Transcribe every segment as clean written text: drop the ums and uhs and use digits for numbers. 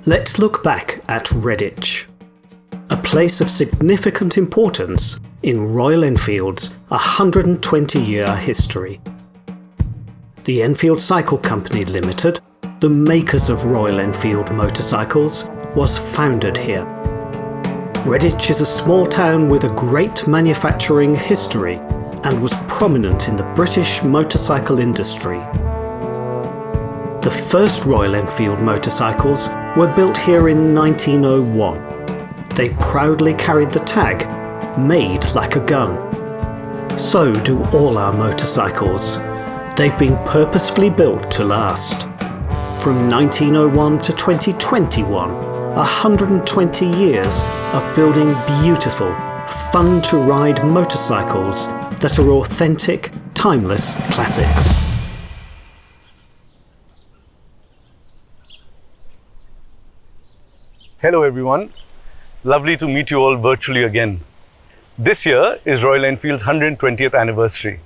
Let's look back at Redditch, a place of significant importance in Royal Enfield's 120-year history. The Enfield Cycle Company Limited, the makers of Royal Enfield motorcycles, was founded here. Redditch is a small town with a great manufacturing history and was prominent in the British motorcycle industry. The first Royal Enfield motorcycles were built here in 1901. They proudly carried the tag, "Made like a gun." So do all our motorcycles. They've been purposefully built to last. From 1901 to 2021, 120 years of building beautiful, fun-to-ride motorcycles that are authentic, timeless classics. Hello everyone, lovely to meet you all virtually again. This year is Royal Enfield's 120th anniversary.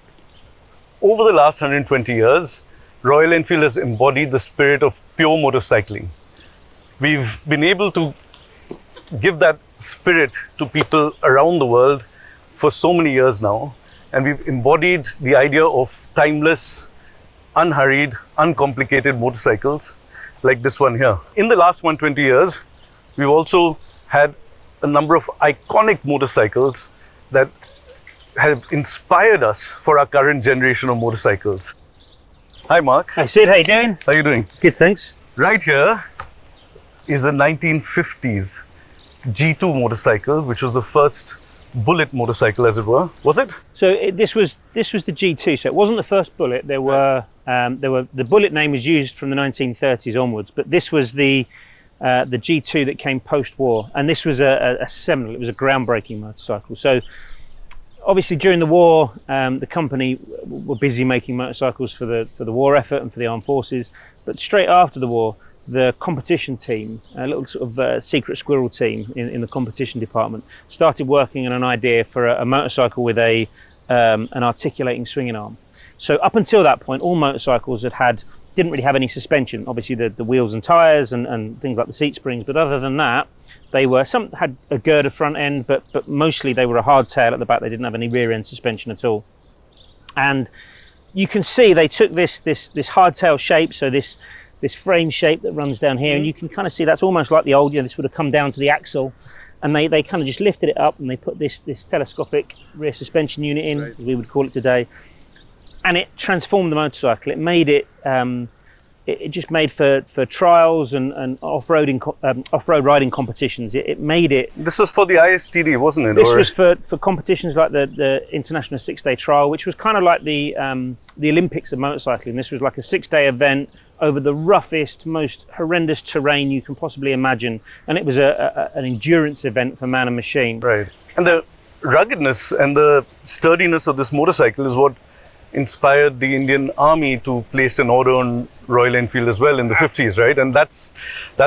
Over the last 120 years, Royal Enfield has embodied the spirit of pure motorcycling. We've been able to give that spirit to people around the world for so many years now, and we've embodied the idea of timeless, unhurried, uncomplicated motorcycles like this one here. In the last 120 years, we've also had a number of iconic motorcycles that have inspired us for our current generation of motorcycles. Hi Mark. Hi Sid, how you doing? How are you doing? Good, thanks. Right here is a 1950s G2 motorcycle, which was the first bullet motorcycle, as it were. Was it? So this was the G2. So it wasn't the first bullet. There were the bullet name was used from the 1930s onwards, but this was the G2 that came post-war, and this was a seminal. It was a groundbreaking motorcycle. So obviously during the war, the company were busy making motorcycles for the war effort and for the armed forces. But straight after the war, the competition team, a little sort of secret squirrel team in the competition department, started working on an idea for a motorcycle with an articulating swinging arm. So up until that point, all motorcycles didn't really have any suspension. Obviously the wheels and tyres and things like the seat springs, but other than that, some had a girder front end, but mostly they were a hardtail at the back. They didn't have any rear end suspension at all. And you can see they took this hardtail shape, so this frame shape that runs down here, and you can kind of see that's almost like the old, this would have come down to the axle, and they kind of just lifted it up and they put this telescopic rear suspension unit in, as we would call it today, and it transformed the motorcycle. It made it it just made for trials and off-road riding competitions. It made it. This was for the ISTD, wasn't it? This was for competitions like the International 6-Day Trial, which was kind of like the Olympics of motorcycling. This was like a 6-day event over the roughest, most horrendous terrain you can possibly imagine, and it was an endurance event for man and machine. Right, and the ruggedness and the sturdiness of this motorcycle is what inspired the Indian Army to place an order on Royal Enfield as well in the 50s, right? And that's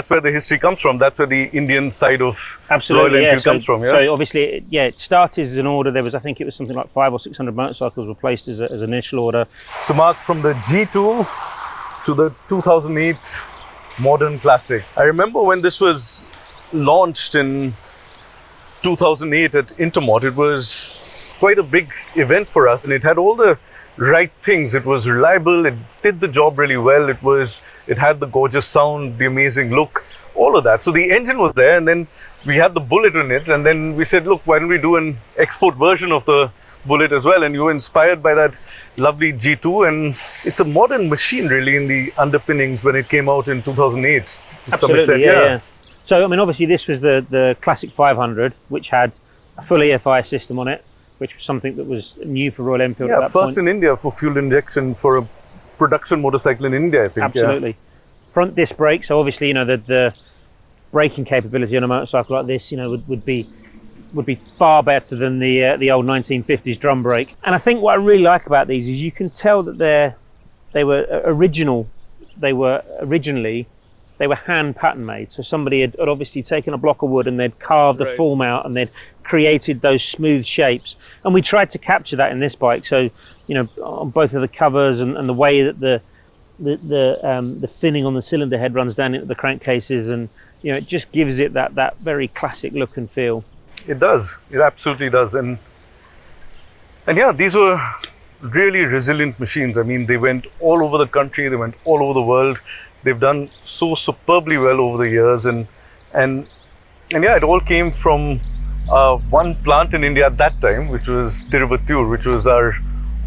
where the history comes from. That's where the Indian side of Royal Enfield comes from. Yeah. So obviously, it started as an order. There was, I think it was something like 500 or 600 motorcycles were placed as an initial order. So Mark, from the G2 to the 2008 modern classic. I remember when this was launched in 2008 at Intermot, it was quite a big event for us, and it had all the right things. It was reliable, it did the job really well, it had the gorgeous sound, the amazing look, all of that. So the engine was there, and then we had the Bullet in it, and then we said, look, why don't we do an export version of the Bullet as well? And you were inspired by that lovely G2, and it's a modern machine really in the underpinnings when it came out in 2008. Absolutely, yeah. So I mean, obviously this was the classic 500, which had a full EFI system on it, which was something that was new for Royal Enfield at that point. First in India for fuel injection for a production motorcycle in India, I think. Absolutely. Yeah. Front disc brakes, so obviously, the braking capability on a motorcycle like this, would be far better than the old 1950s drum brake. And I think what I really like about these is you can tell that they were originally hand pattern made. So somebody had obviously taken a block of wood and they'd carved a form out and they'd created those smooth shapes. And we tried to capture that in this bike. So, on both of the covers and the way that the thinning on the cylinder head runs down into the crankcases, and you know, it just gives it that very classic look and feel. It does. It absolutely does. And yeah, these were really resilient machines. I mean, they went all over the country. They went all over the world. They've done so superbly well over the years. And yeah, it all came from one plant in India at that time, which was Tiruvuttur, which was our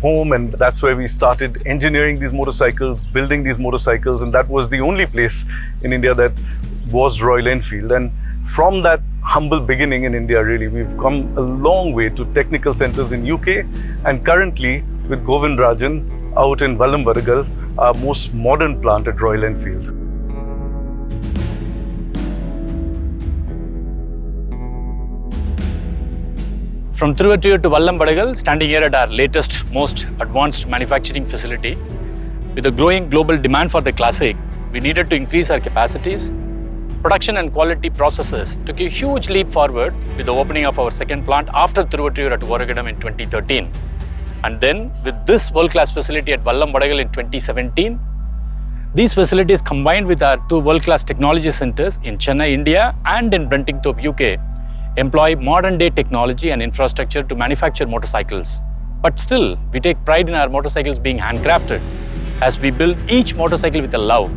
home, and that's where we started engineering these motorcycles, building these motorcycles, and that was the only place in India that was Royal Enfield. And from that humble beginning in India, really, we've come a long way to technical centers in UK, and currently with Govind Rajan out in Vallambaragal, our most modern plant at Royal Enfield. From Tiruvuttur to Vallambaragal, standing here at our latest, most advanced manufacturing facility. With the growing global demand for the Classic, we needed to increase our capacities. Production and quality processes took a huge leap forward with the opening of our second plant after Tiruvuttur at Oragadam in 2013. And then with this world-class facility at Vallambaragal in 2017, these facilities combined with our two world-class technology centers in Chennai, India and in Brentingthorpe, UK, employ modern-day technology and infrastructure to manufacture motorcycles. But still, we take pride in our motorcycles being handcrafted as we build each motorcycle with a love.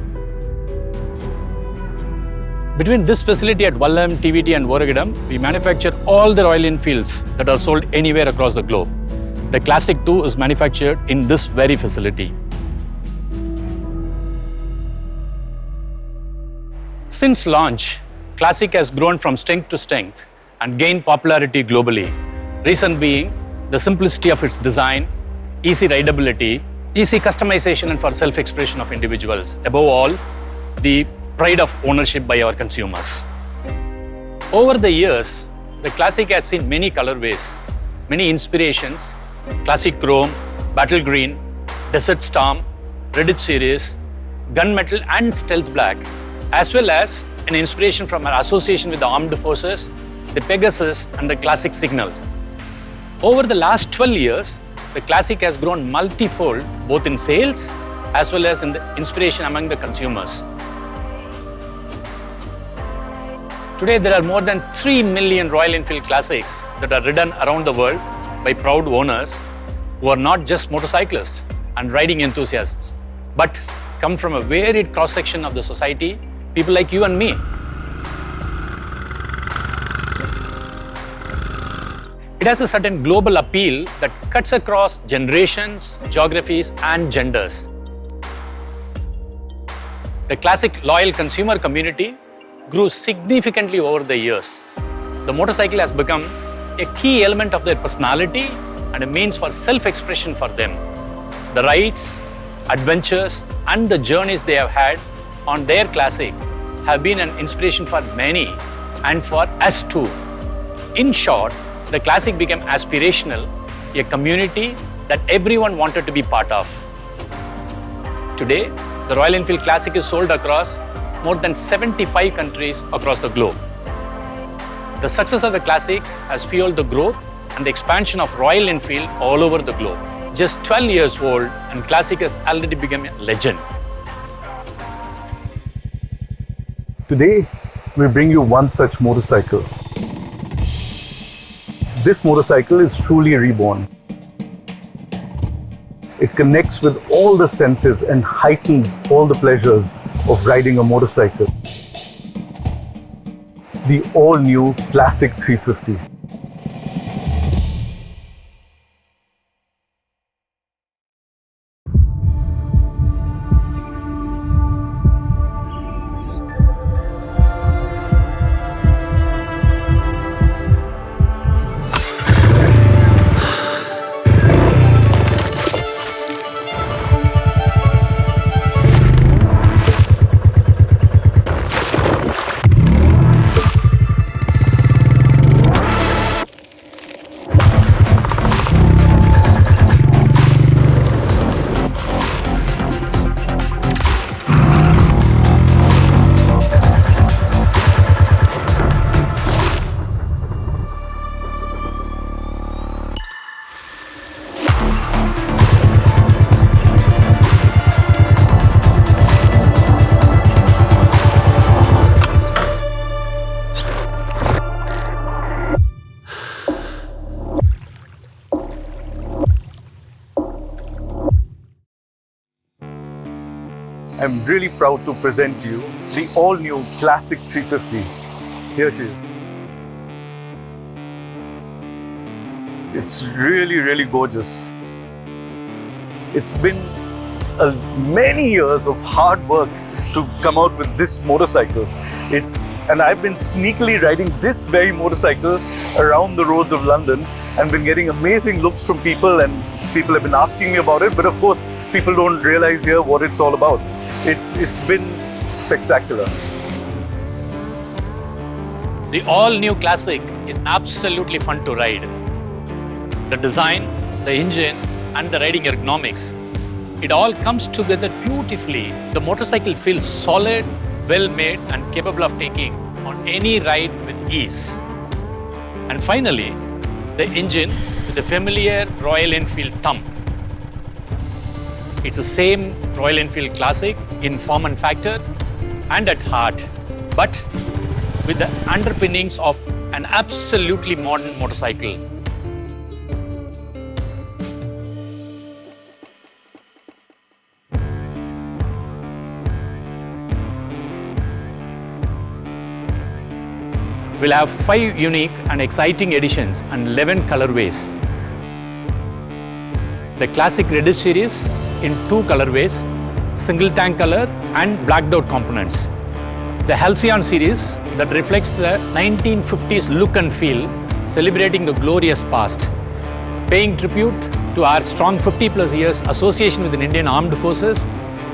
Between this facility at Vallam, TVT and Oragadam, we manufacture all the Royal Enfields that are sold anywhere across the globe. The Classic 2 is manufactured in this very facility. Since launch, Classic has grown from strength to strength and gained popularity globally. Reason being the simplicity of its design, easy rideability, easy customization and for self-expression of individuals. Above all, the pride of ownership by our consumers. Over the years, the Classic has seen many colorways, many inspirations: Classic Chrome, Battle Green, Desert Storm, Reddit Series, Gunmetal and Stealth Black, as well as an inspiration from our association with the armed forces, the Pegasus and the Classic Signals. Over the last 12 years, the Classic has grown multifold, both in sales as well as in the inspiration among the consumers. Today, there are more than 3 million Royal Enfield Classics that are ridden around the world by proud owners who are not just motorcyclists and riding enthusiasts, but come from a varied cross-section of the society, people like you and me. It has a certain global appeal that cuts across generations, geographies, and genders. The Classic loyal consumer community grew significantly over the years. The motorcycle has become a key element of their personality and a means for self-expression for them. The rides, adventures, and the journeys they have had on their Classic have been an inspiration for many and for us too. In short, the Classic became aspirational, a community that everyone wanted to be part of. Today, the Royal Enfield Classic is sold across more than 75 countries across the globe. The success of the Classic has fueled the growth and the expansion of Royal Enfield all over the globe. Just 12 years old, and Classic has already become a legend. Today, we bring you one such motorcycle. This motorcycle is truly reborn. It connects with all the senses and heightens all the pleasures of riding a motorcycle. The all-new Classic 350. I'm really proud to present to you the all-new Classic 350. Here it is. It's really, really gorgeous. It's been many years of hard work to come out with this motorcycle. And I've been sneakily riding this very motorcycle around the roads of London and been getting amazing looks from people, and people have been asking me about it, but of course people don't realize here what it's all about. It's been spectacular. The all-new Classic is absolutely fun to ride. The design, the engine, and the riding ergonomics, it all comes together beautifully. The motorcycle feels solid, well-made, and capable of taking on any ride with ease. And finally, the engine with the familiar Royal Enfield thump. It's the same Royal Enfield Classic in form and factor and at heart, but with the underpinnings of an absolutely modern motorcycle. We'll have 5 unique and exciting editions and 11 colorways. The Classic Reddish series in 2 colorways, single tank color and blacked out components. The Halcyon series that reflects the 1950s look and feel, celebrating the glorious past. Paying tribute to our strong 50+ years association with the Indian Armed Forces,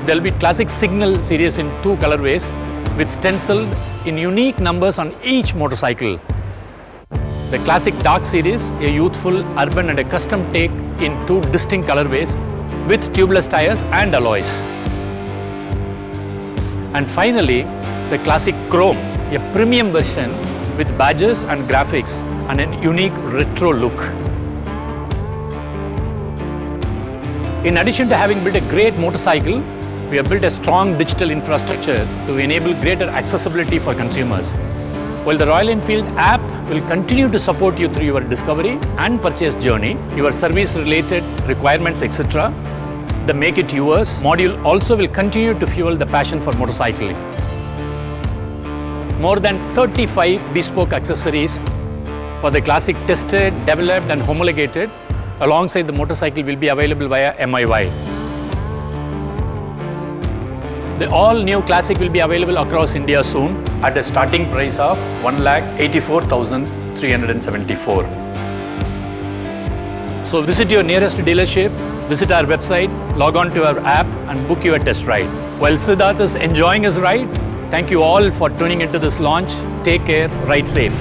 there will be Classic Signal series in 2 colorways with stenciled in unique numbers on each motorcycle. The Classic Dark series, a youthful, urban and a custom take in 2 distinct colorways with tubeless tires and alloys. And finally, the Classic Chrome, a premium version with badges and graphics and a unique retro look. In addition to having built a great motorcycle, we have built a strong digital infrastructure to enable greater accessibility for consumers. While the Royal Enfield app will continue to support you through your discovery and purchase journey, your service-related requirements, etc., the Make It Yours module also will continue to fuel the passion for motorcycling. More than 35 bespoke accessories for the Classic tested, developed and homologated alongside the motorcycle will be available via MIY. The all-new Classic will be available across India soon at a starting price of 1,84,374. So visit your nearest dealership, visit our website, log on to our app and book your test ride. While Siddharth is enjoying his ride, thank you all for tuning into this launch. Take care, ride safe.